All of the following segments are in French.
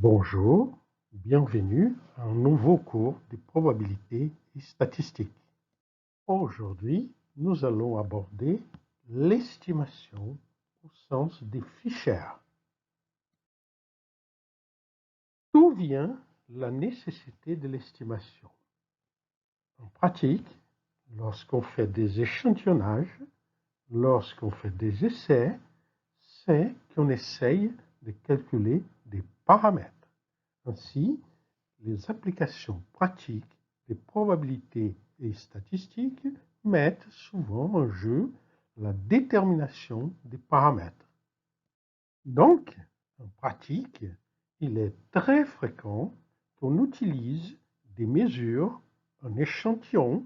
Bonjour, bienvenue à un nouveau cours de probabilité et statistique. Aujourd'hui, nous allons aborder l'estimation au sens des fichères. D'où vient la nécessité de l'estimation? En pratique, lorsqu'on fait des échantillonnages, lorsqu'on fait des essais, c'est qu'on essaye de calculer des paramètres. Ainsi, les applications pratiques des probabilités et statistiques mettent souvent en jeu la détermination des paramètres. Donc, en pratique, il est très fréquent qu'on utilise des mesures, un échantillon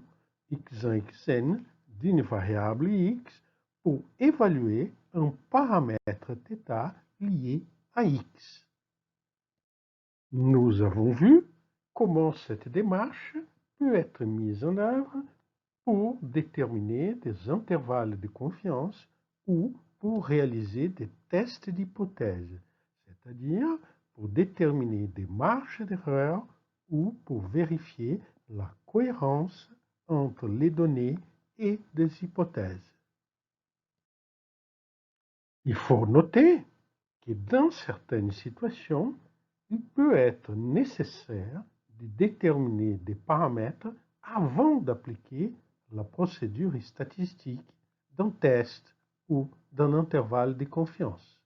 x1, xn d'une variable x pour évaluer un paramètre θ lié à x. Nous avons vu comment cette démarche peut être mise en œuvre pour déterminer des intervalles de confiance ou pour réaliser des tests d'hypothèse, c'est-à-dire pour déterminer des marges d'erreur ou pour vérifier la cohérence entre les données et des hypothèses. Il faut noter que dans certaines situations, il peut être nécessaire de déterminer des paramètres avant d'appliquer la procédure statistique d'un test ou d'un intervalle de confiance.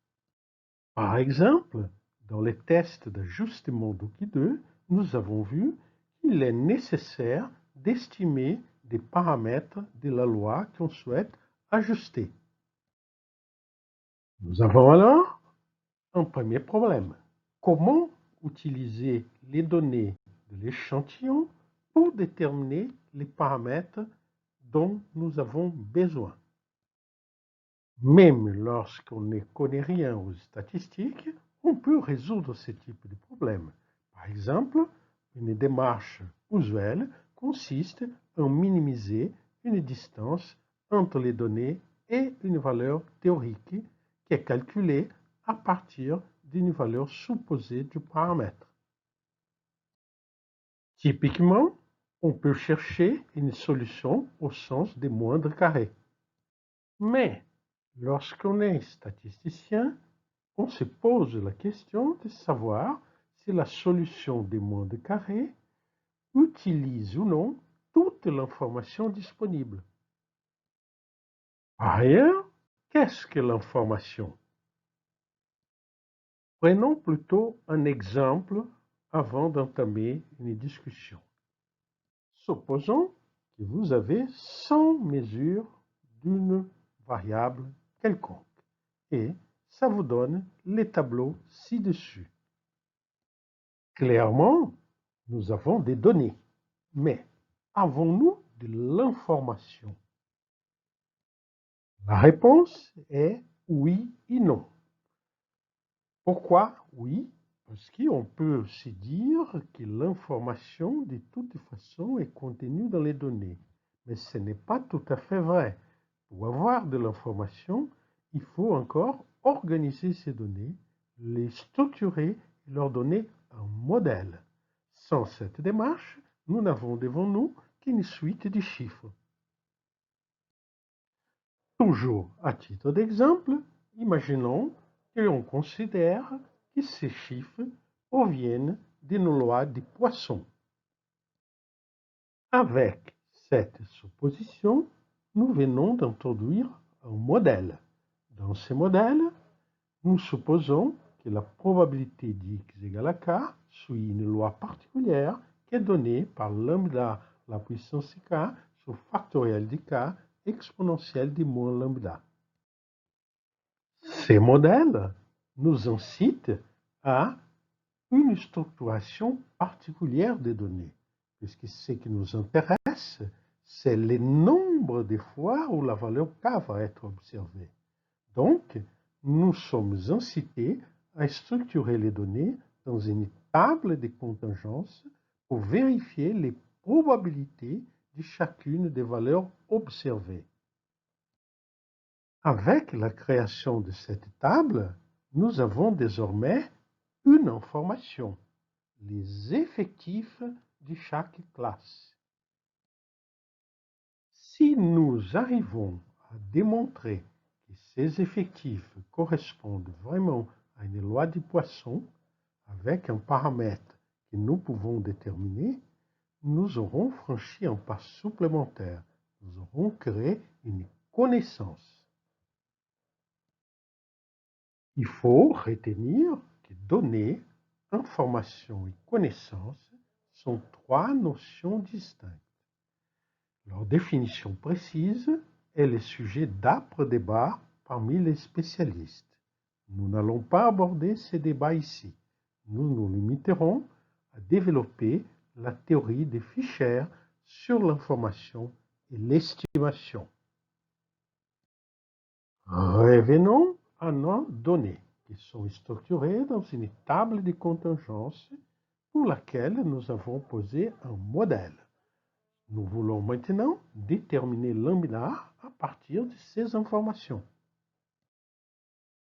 Par exemple, dans les tests d'ajustement d'Oki 2, nous avons vu qu'il est nécessaire d'estimer des paramètres de la loi qu'on souhaite ajuster. Nous avons alors un premier problème. Comment utiliser les données de l'échantillon pour déterminer les paramètres dont nous avons besoin? Même lorsqu'on ne connaît rien aux statistiques, on peut résoudre ce type de problème. Par exemple, une démarche usuelle consiste à minimiser une distance entre les données et une valeur théorique qui est calculée à partir d'une valeur supposée du paramètre. Typiquement, on peut chercher une solution au sens des moindres carrés. Mais lorsqu'on est statisticien, on se pose la question de savoir si la solution des moindres carrés utilise ou non toute l'information disponible. Par ailleurs, qu'est-ce que l'information? Prenons plutôt un exemple avant d'entamer une discussion. Supposons que vous avez 100 mesures d'une variable quelconque et ça vous donne les tableaux ci-dessus. Clairement, nous avons des données, mais avons-nous de l'information? La réponse est oui et non. Pourquoi oui? Parce qu'on peut aussi dire que l'information, de toute façon, est contenue dans les données. Mais ce n'est pas tout à fait vrai. Pour avoir de l'information, il faut encore organiser ces données, les structurer et leur donner un modèle. Sans cette démarche, nous n'avons devant nous qu'une suite de chiffres. Toujours à titre d'exemple, imaginons que l'on considère que ces chiffres proviennent d'une loi des poissons. Avec cette supposition, nous venons d'introduire un modèle. Dans ce modèle, nous supposons que la probabilité d'x égale à k suit une loi particulière qui est donnée par lambda la puissance k sur factoriel de k exponentielle de moins lambda. Ces modèles nous incitent à une structuration particulière des données, puisque ce qui nous intéresse, c'est le nombre de fois où la valeur k va être observée. Donc, nous sommes incités à structurer les données dans une table de contingences pour vérifier les probabilités de chacune des valeurs observées. Avec la création de cette table, nous avons désormais une information, les effectifs de chaque classe. Si nous arrivons à démontrer que ces effectifs correspondent vraiment à une loi du Poisson, avec un paramètre que nous pouvons déterminer, nous aurons franchi un pas supplémentaire. Nous aurons créé une connaissance. Il faut retenir que données, information et connaissance sont trois notions distinctes. Leur définition précise est le sujet d'âpres débats parmi les spécialistes. Nous n'allons pas aborder ces débats ici. Nous nous limiterons à développer la théorie de Fisher sur l'information et l'estimation. Revenons à nos données, qui sont structurées dans une table de contingence pour laquelle nous avons posé un modèle. Nous voulons maintenant déterminer lambda à partir de ces informations.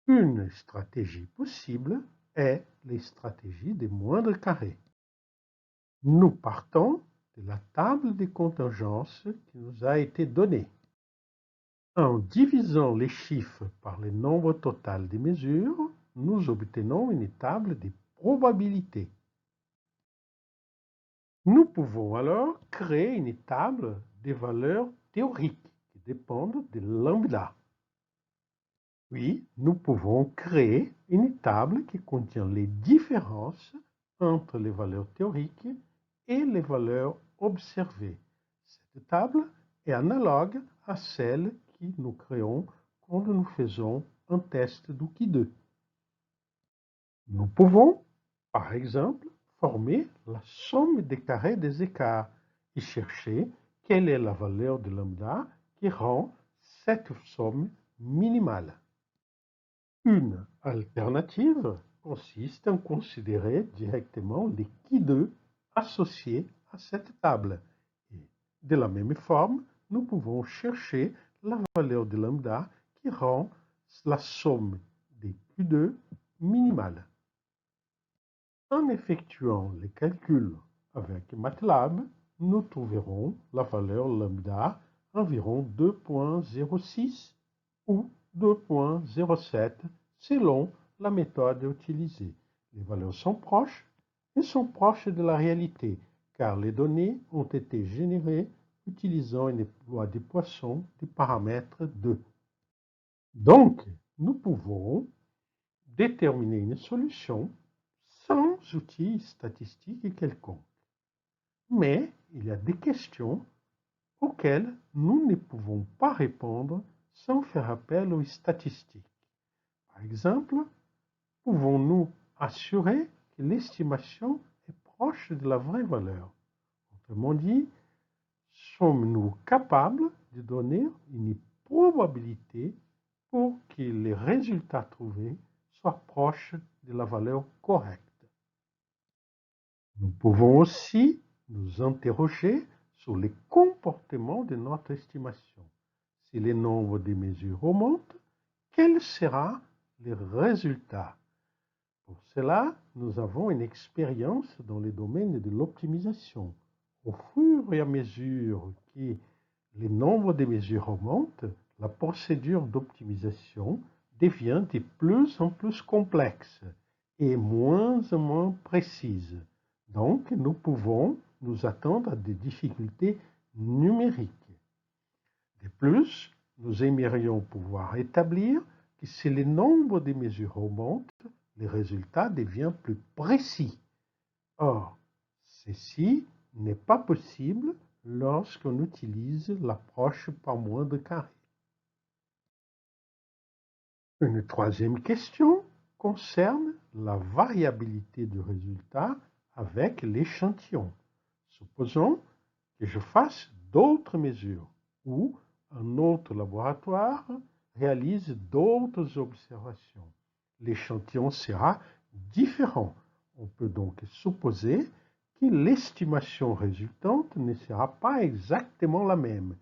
Une stratégie possible est la stratégie des moindres carrés. Nous partons de la table des contingences qui nous a été donnée. En divisant les chiffres par le nombre total des mesures, nous obtenons une table de probabilités. Nous pouvons alors créer une table des valeurs théoriques qui dépendent de lambda. Puis, nous pouvons créer une table qui contient les différences entre les valeurs théoriques et les valeurs observées. Cette table est analogue à celle que nous créons quand nous faisons un test d'Ouki 2. Nous pouvons, par exemple, former la somme des carrés des écarts et chercher quelle est la valeur de lambda qui rend cette somme minimale. Une alternative consiste en considérer directement les qui2 associés à cette table. Et de la même forme, nous pouvons chercher la valeur de lambda qui rend la somme des Q2 minimale. En effectuant les calculs avec MATLAB, nous trouverons la valeur lambda environ 2.06 ou 2.07 selon la méthode utilisée. Les valeurs sont proches et sont proches de la réalité car les données ont été générées utilisant une loi des Poisson du paramètre 2. Donc, nous pouvons déterminer une solution sans outils statistiques quelconques. Mais il y a des questions auxquelles nous ne pouvons pas répondre sans faire appel aux statistiques. Par exemple, pouvons-nous assurer que l'estimation est proche de la vraie valeur? Autrement dit, sommes-nous capables de donner une probabilité pour que les résultats trouvés soient proches de la valeur correcte? Nous pouvons aussi nous interroger sur les comportements de notre estimation. Si le nombre de mesures remonte, quel sera le résultat? Pour cela, nous avons une expérience dans le domaine de l'optimisation. Au fur et à mesure que le nombre de mesures augmente, la procédure d'optimisation devient de plus en plus complexe et moins en moins précise. Donc, nous pouvons nous attendre à des difficultés numériques. De plus, nous aimerions pouvoir établir que si le nombre de mesures augmente, le résultat devient plus précis. Or, ceci n'est pas possible lorsqu'on utilise l'approche par moindre carré. Une troisième question concerne la variabilité du résultat avec l'échantillon. Supposons que je fasse d'autres mesures ou un autre laboratoire réalise d'autres observations. L'échantillon sera différent. On peut donc supposer que l'estimation résultante ne sera pas exactement la même.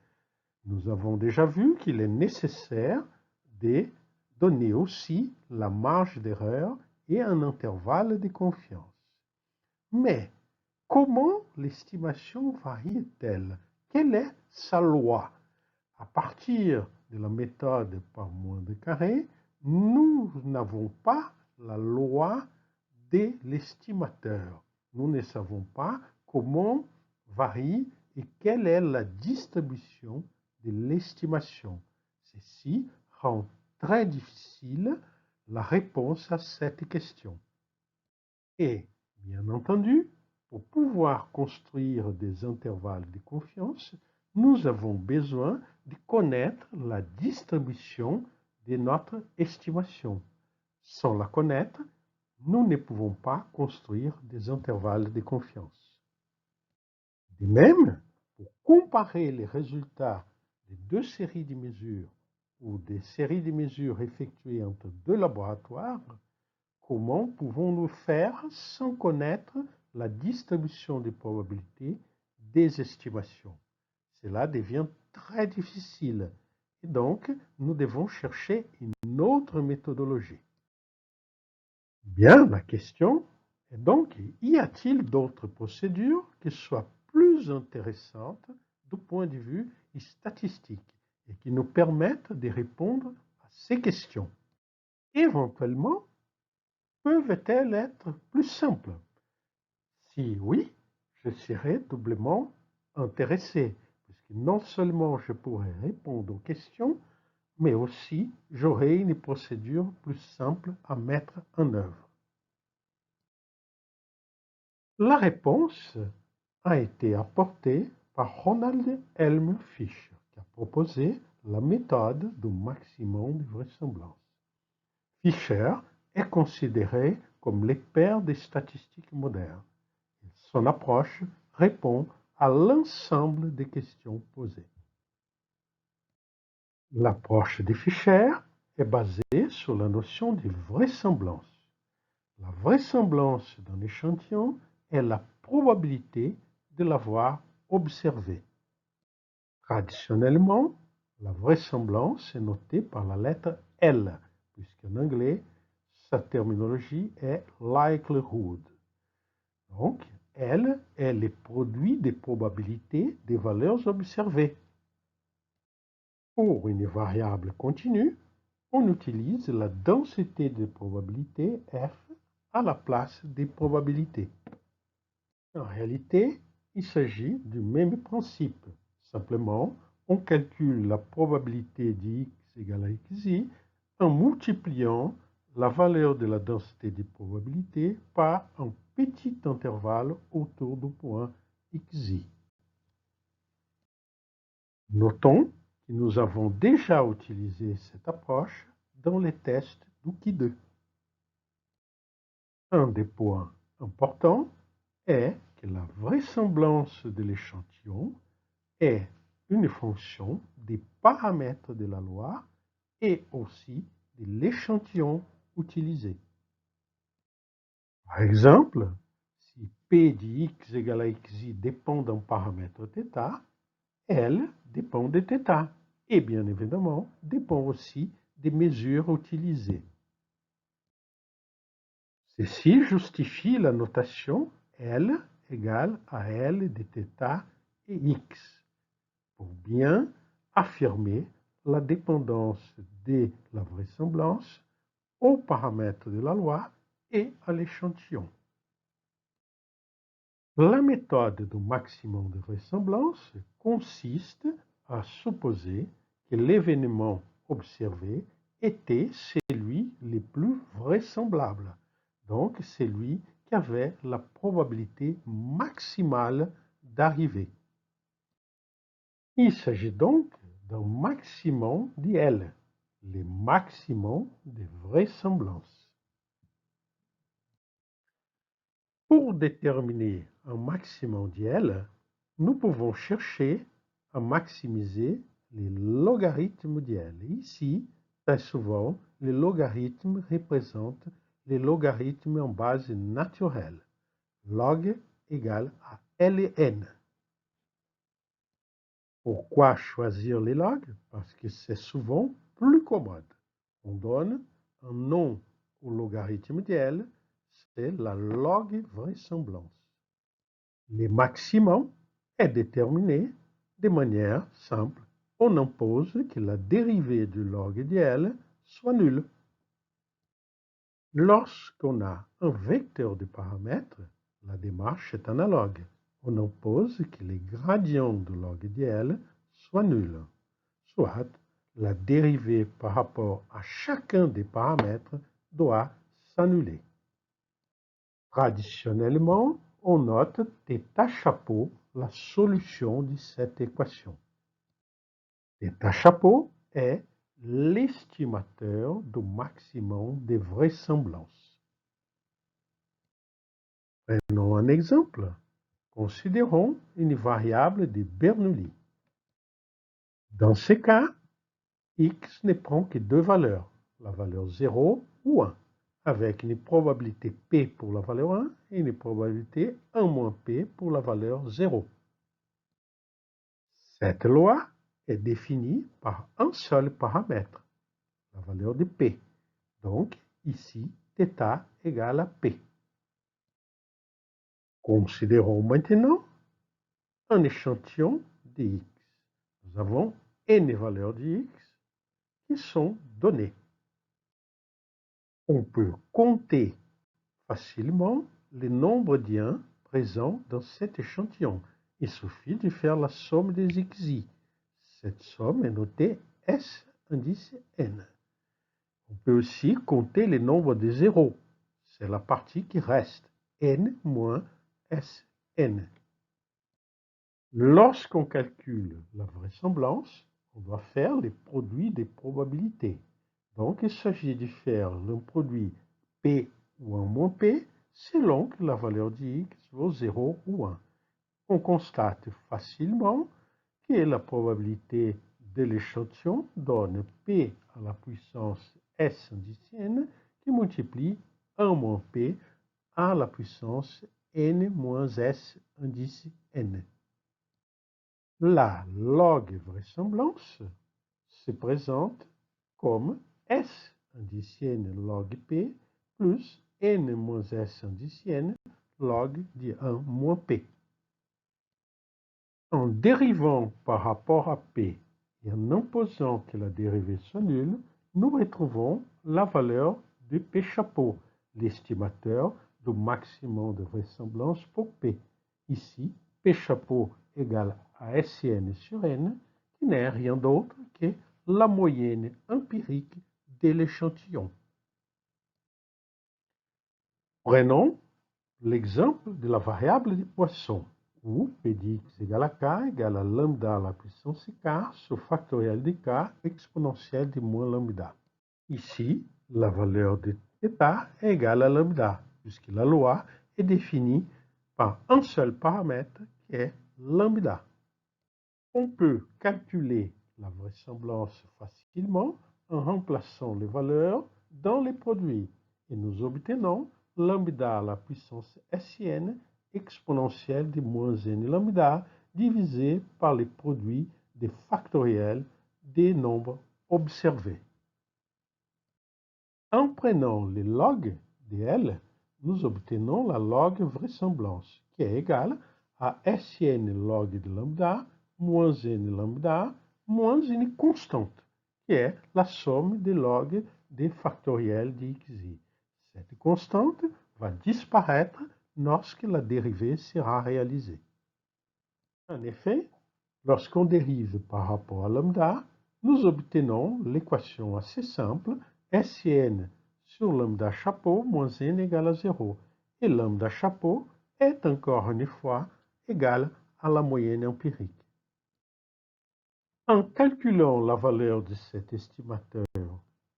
Nous avons déjà vu qu'il est nécessaire de donner aussi la marge d'erreur et un intervalle de confiance. Mais comment l'estimation varie-t-elle? Quelle est sa loi? À partir de la méthode par moins de carré, nous n'avons pas la loi de l'estimateur. Nous ne savons pas comment varie et quelle est la distribution de l'estimation. Ceci rend très difficile la réponse à cette question. Et, bien entendu, pour pouvoir construire des intervalles de confiance, nous avons besoin de connaître la distribution de notre estimation. Sans la connaître, nous ne pouvons pas construire des intervalles de confiance. De même, pour comparer les résultats de deux séries de mesures ou des séries de mesures effectuées entre deux laboratoires, comment pouvons-nous faire sans connaître la distribution des probabilités des estimations? Cela devient très difficile et donc nous devons chercher une autre méthodologie. Bien, la question est donc, y a-t-il d'autres procédures qui soient plus intéressantes du point de vue statistique et qui nous permettent de répondre à ces questions? Éventuellement, peuvent-elles être plus simples? Si oui, je serais doublement intéressé, puisque non seulement je pourrais répondre aux questions, mais aussi j'aurai une procédure plus simple à mettre en œuvre. La réponse a été apportée par Ronald Helm Fisher, qui a proposé la méthode du maximum de vraisemblance. Fisher est considéré comme le père des statistiques modernes. Son approche répond à l'ensemble des questions posées. L'approche de Fisher est basée sur la notion de vraisemblance. La vraisemblance d'un échantillon est la probabilité de l'avoir observé. Traditionnellement, la vraisemblance est notée par la lettre L, puisqu'en anglais, sa terminologie est likelihood. Donc, L est le produit des probabilités des valeurs observées. Pour une variable continue, on utilise la densité de probabilité F à la place des probabilités. En réalité, il s'agit du même principe. Simplement, on calcule la probabilité de x égale à xi en multipliant la valeur de la densité des probabilités par un petit intervalle autour du point xi. Notons que nous avons déjà utilisé cette approche dans les tests d'Ouki 2. Un des points importants est que la vraisemblance de l'échantillon est une fonction des paramètres de la loi et aussi de l'échantillon utilisé. Par exemple, si P de x égale à xi dépend d'un paramètre θ, L dépend de θ et bien évidemment dépend aussi des mesures utilisées. Ceci justifie la notation L égale à L de θ et x pour bien affirmer la dépendance de la vraisemblance aux paramètres de la loi et à l'échantillon. La méthode du maximum de vraisemblance consiste à supposer que l'événement observé était celui le plus vraisemblable, donc celui qui avait la probabilité maximale d'arriver. Il s'agit donc d'un maximum d'L, le maximum de vraisemblance. Pour déterminer un maximum d'L, nous pouvons chercher à maximiser les logarithmes d'L. Ici, très souvent, les logarithmes représentent les logarithmes en base naturelle. Log égale à Ln. Pourquoi choisir les logs? Parce que c'est souvent plus commode. On donne un nom au logarithme de L, c'est la log vraisemblance. Le maximum est déterminé de manière simple. On impose que la dérivée du log de L soit nulle. Lorsqu'on a un vecteur de paramètres, la démarche est analogue. On impose que les gradients du log de L soient nuls, soit la dérivée par rapport à chacun des paramètres doit s'annuler. Traditionnellement, on note θ chapeau la solution de cette équation. θ chapeau est l'estimateur du maximum de vraisemblance. Prenons un exemple. Considérons une variable de Bernoulli. Dans ce cas, x ne prend que deux valeurs, la valeur 0 ou 1, avec une probabilité p pour la valeur 1 et une probabilité 1 moins p pour la valeur 0. Cette loi est définie par un seul paramètre, la valeur de p. Donc, ici, θ égale à p. Considérons maintenant un échantillon de x. Nous avons n valeurs de x qui sont données. On peut compter facilement le nombre de 1 présents dans cet échantillon. Il suffit de faire la somme des xi. Cette somme est notée S indice n. On peut aussi compter le nombre de zéros. C'est la partie qui reste, n moins Sn. Lorsqu'on calcule la vraisemblance, on doit faire les produits des probabilités. Donc, il s'agit de faire le produit P ou 1 moins P selon que la valeur de x vaut 0 ou 1. On constate facilement que la probabilité de l'échantillon donne P à la puissance S indice n qui multiplie 1 moins P à la puissance n moins S indice n. La log vraisemblance se présente comme S indice n log P plus n moins S indice n log de 1 moins P. En dérivant par rapport à P et en imposant que la dérivée soit nulle, nous retrouvons la valeur de P chapeau, l'estimateur du maximum de vraisemblance pour P. Ici, P chapeau égale à Sn sur n, qui n'est rien d'autre que la moyenne empirique de l'échantillon. Prenons l'exemple de la variable de Poisson, où P de x égale à k égale à lambda à la puissance k sur factoriel de k exponentielle de moins lambda. Ici, la valeur de θ est égale à lambda, puisque la loi est définie par un seul paramètre qui est lambda. On peut calculer la vraisemblance facilement en remplaçant les valeurs dans les produits et nous obtenons lambda à la puissance Sn exponentielle de moins n lambda divisé par les produits des factoriels des nombres observés. En prenant le log de L, nous obtenons la log vraisemblance qui est égale à Sn log de lambda moins n lambda moins une constante qui est la somme des logs des factoriels de xi. Cette constante va disparaître lorsque la dérivée sera réalisée. En effet, lorsqu'on dérive par rapport à lambda, nous obtenons l'équation assez simple Sn sur lambda chapeau moins n égale à 0. Et lambda chapeau est encore une fois égal à la moyenne empirique. En calculant la valeur de cet estimateur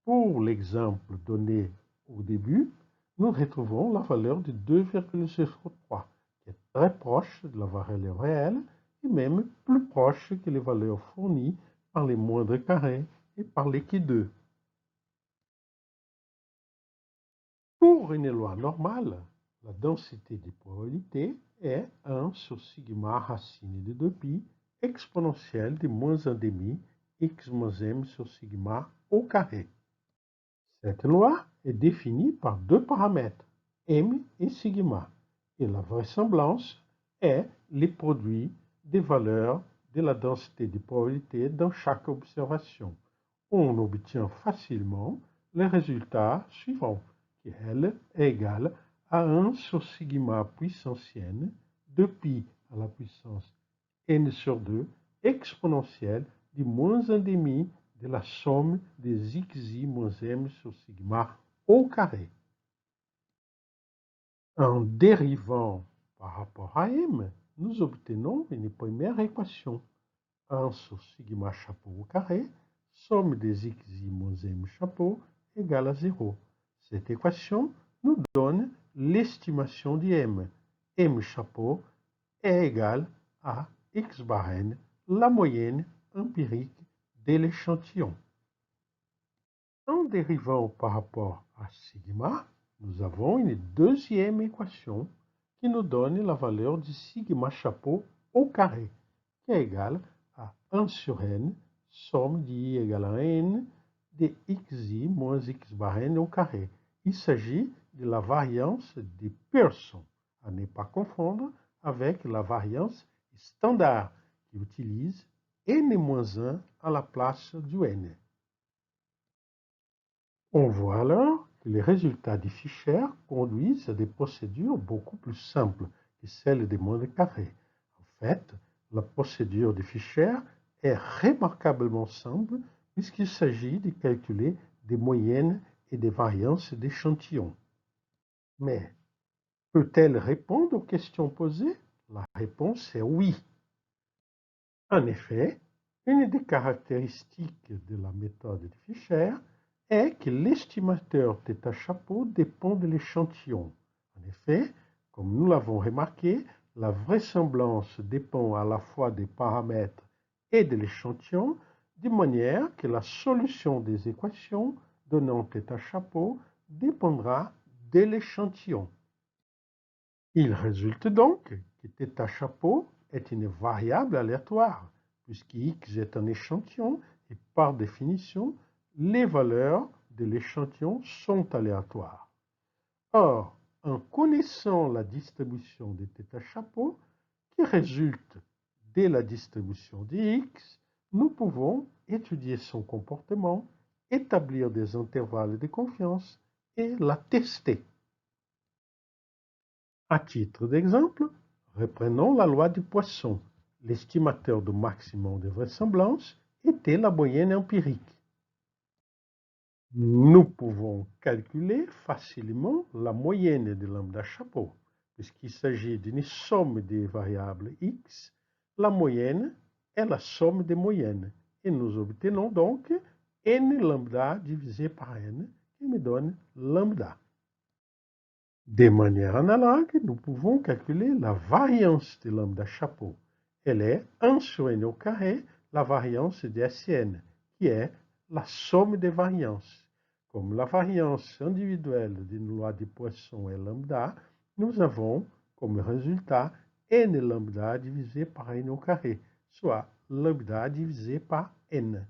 pour l'exemple donné au début, nous retrouvons la valeur de 2,03, qui est très proche de la valeur réelle et même plus proche que les valeurs fournies par les moindres carrés et par l'équi2. Pour une loi normale, la densité des probabilités est 1 sur sigma racine de 2pi exponentielle de moins 1,5 x moins m sur sigma au carré. Cette loi est définie par deux paramètres, m et sigma, et la vraisemblance est les produits des valeurs de la densité de probabilité dans chaque observation. On obtient facilement le résultat suivant, qui L est égal à 1 sur sigma puissance n de pi à la puissance n sur 2 exponentielle du moins 1,5 de la somme des xi moins m sur sigma au carré. En dérivant par rapport à m, nous obtenons une première équation. 1 sur sigma chapeau au carré, somme des xi moins m chapeau égale à 0. Cette équation nous donne l'estimation de m. M chapeau est égal à x bar n, la moyenne empirique de l'échantillon. En dérivant par rapport à sigma, nous avons une deuxième équation qui nous donne la valeur de sigma chapeau au carré, qui est égale à 1 sur n, somme d'I égale à n de xi moins x bar n au carré. Il s'agit de la variance de Pearson, à ne pas confondre avec la variance standard qui utilise n-1 à la place du n. On voit alors que les résultats de Fisher conduisent à des procédures beaucoup plus simples que celles des mondes carrés. En fait, la procédure de Fisher est remarquablement simple puisqu'il s'agit de calculer des moyennes et des variances d'échantillons. Mais peut-elle répondre aux questions posées? La réponse est oui. En effet, une des caractéristiques de la méthode de Fisher est que l'estimateur θ chapeau dépend de l'échantillon. En effet, comme nous l'avons remarqué, la vraisemblance dépend à la fois des paramètres et de l'échantillon, de manière que la solution des équations donnant θ chapeau dépendra de l'échantillon. Il résulte donc que θ chapeau est une variable aléatoire, puisque x est un échantillon et par définition, les valeurs de l'échantillon sont aléatoires. Or, en connaissant la distribution de θ chapeau, qui résulte de la distribution de x, nous pouvons étudier son comportement, établir des intervalles de confiance et la tester. À titre d'exemple, reprenons la loi du poisson. L'estimateur de maximum de vraisemblance était la moyenne empirique. Nous pouvons calculer facilement la moyenne de lambda chapeau. Puisqu'il s'agit d'une somme des variables x, la moyenne est la somme des moyennes. Et nous obtenons donc n lambda divisé par n, qui me donne lambda. De manière analogue, nous pouvons calculer la variance de lambda chapeau. Elle est 1 sur n au carré, la variance de Sn, qui est la somme des variances. Comme la variance individuelle d'une loi de Poisson est lambda, nous avons comme résultat n lambda divisé par n au carré, soit lambda divisé par n.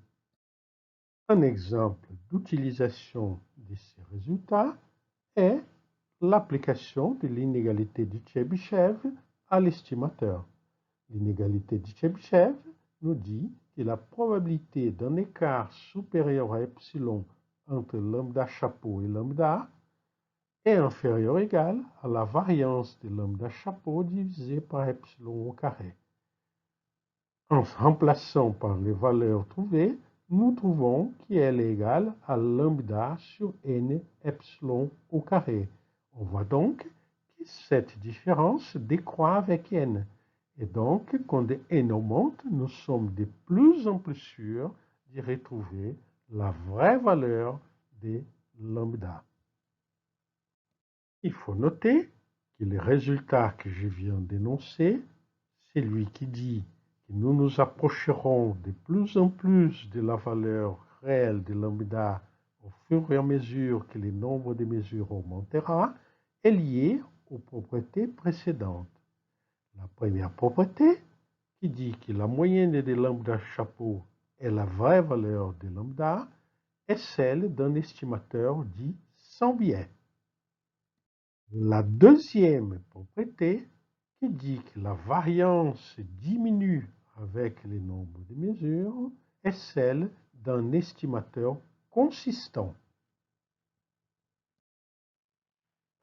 Un exemple d'utilisation de ces résultats est l'application de l'inégalité de Chebyshev à l'estimateur. L'inégalité de Chebyshev nous dit que la probabilité d'un écart supérieur à epsilon entre lambda chapeau et lambda est inférieure ou égale à la variance de lambda chapeau divisé par epsilon au carré. En remplaçant par les valeurs trouvées, nous trouvons qu'elle est égale à lambda sur n epsilon au carré. On voit donc que cette différence décroît avec n. Et donc, quand n augmente, nous sommes de plus en plus sûrs de retrouver la vraie valeur de lambda. Il faut noter que le résultat que je viens d'énoncer, c'est lui qui dit que nous nous approcherons de plus en plus de la valeur réelle de lambda au fur et à mesure que le nombre de mesures augmentera, est lié aux propriétés précédentes. La première propriété, qui dit que la moyenne de lambda chapeau est la vraie valeur de lambda, est celle d'un estimateur dit sans biais. La deuxième propriété qui dit que la variance diminue avec les nombres de mesures est celle d'un estimateur consistant.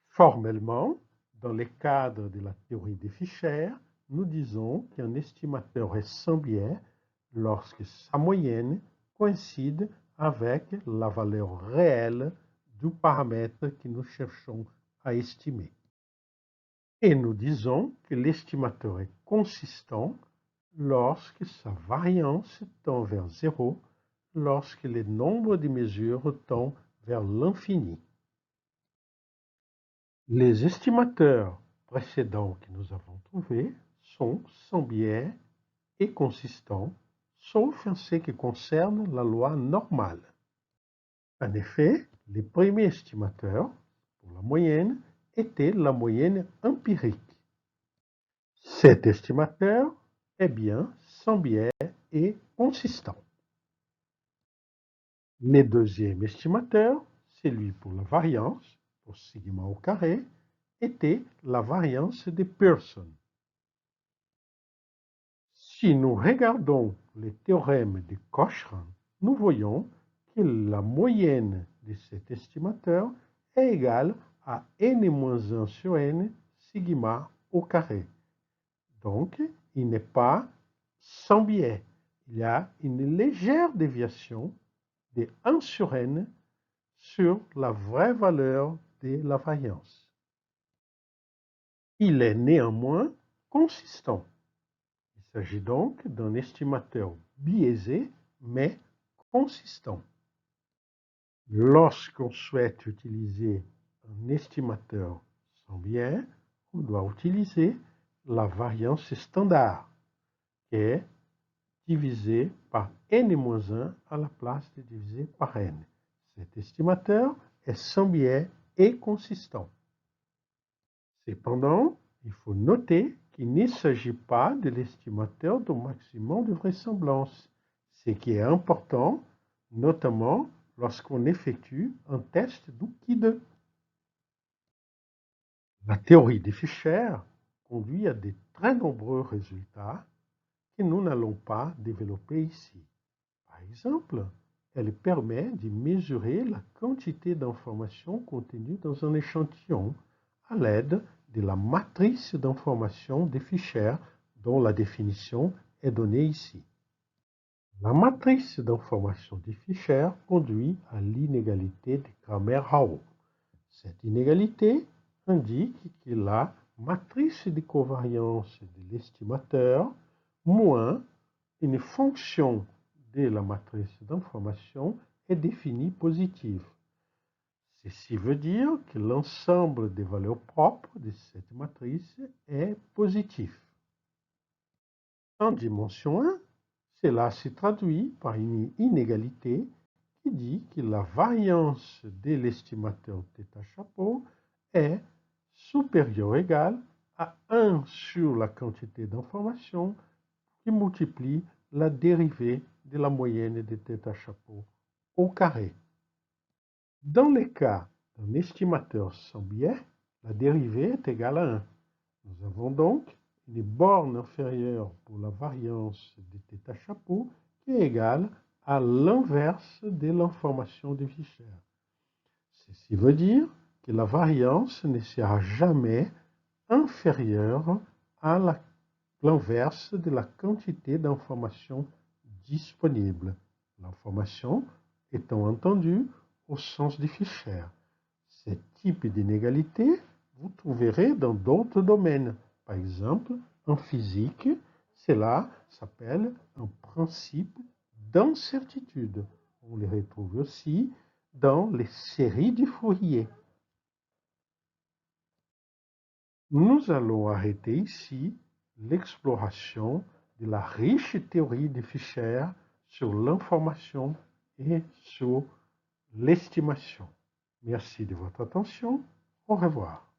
Formellement, dans le cadre de la théorie des Fisher, nous disons qu'un estimateur est sans biais lorsque sa moyenne coïncide avec la valeur réelle du paramètre que nous cherchons à estimer. Et nous disons que l'estimateur est consistant lorsque sa variance tend vers 0, lorsque le nombre de mesures tend vers l'infini. Les estimateurs précédents que nous avons trouvés sont sans biais et consistants, sauf en ce qui concerne la loi normale. En effet, les premiers estimateurs, pour la moyenne, étaient la moyenne empirique. Cet estimateur est bien sans biais et consistant. Le deuxième estimateur, celui pour la variance, pour sigma au carré, était la variance de Pearson. Si nous regardons le théorème de Cochran, nous voyons que la moyenne de cet estimateur est égale à n-1 sur n sigma au carré. Donc, il n'est pas sans biais. Il y a une légère déviation de 1 sur n sur la vraie valeur de la variance. Il est néanmoins consistant. Il s'agit donc d'un estimateur biaisé, mais consistant. Lorsqu'on souhaite utiliser un estimateur sans biais, on doit utiliser la variance standard, qui est divisée par n-1 à la place de diviser par n. Cet estimateur est sans biais et consistant. Cependant, il faut noter qu'il ne s'agit pas de l'estimateur du maximum de vraisemblance, ce qui est important, notamment lorsqu'on effectue un test d'Euclide. La théorie des Fisher conduit à de très nombreux résultats que nous n'allons pas développer ici. Par exemple, elle permet de mesurer la quantité d'informations contenues dans un échantillon à l'aide de la matrice d'information de Fisher dont la définition est donnée ici. La matrice d'information de Fisher conduit à l'inégalité de Cramer-Hall. Cette inégalité indique que la matrice de covariance de l'estimateur moins une fonction de la matrice d'information est définie positive. Ceci veut dire que l'ensemble des valeurs propres de cette matrice est positif. En dimension 1, cela se traduit par une inégalité qui dit que la variance de l'estimateur θ chapeau est supérieure ou égale à 1 sur la quantité d'informations qui multiplie la dérivée de la moyenne de θ chapeau au carré. Dans le cas d'un estimateur sans biais, la dérivée est égale à 1. Nous avons donc une borne inférieure pour la variance de θ chapeau qui est égale à l'inverse de l'information de Fisher. Ceci veut dire que la variance ne sera jamais inférieure à l'inverse de la quantité d'informations disponible. L'information étant entendue au sens de Fisher. Ce type d'inégalité, vous trouverez dans d'autres domaines. Par exemple, en physique, cela s'appelle un principe d'incertitude. On le retrouve aussi dans les séries de Fourier. Nous allons arrêter ici l'exploration de la riche théorie de Fisher sur l'information et sur l'estimation. Merci de votre attention. Au revoir.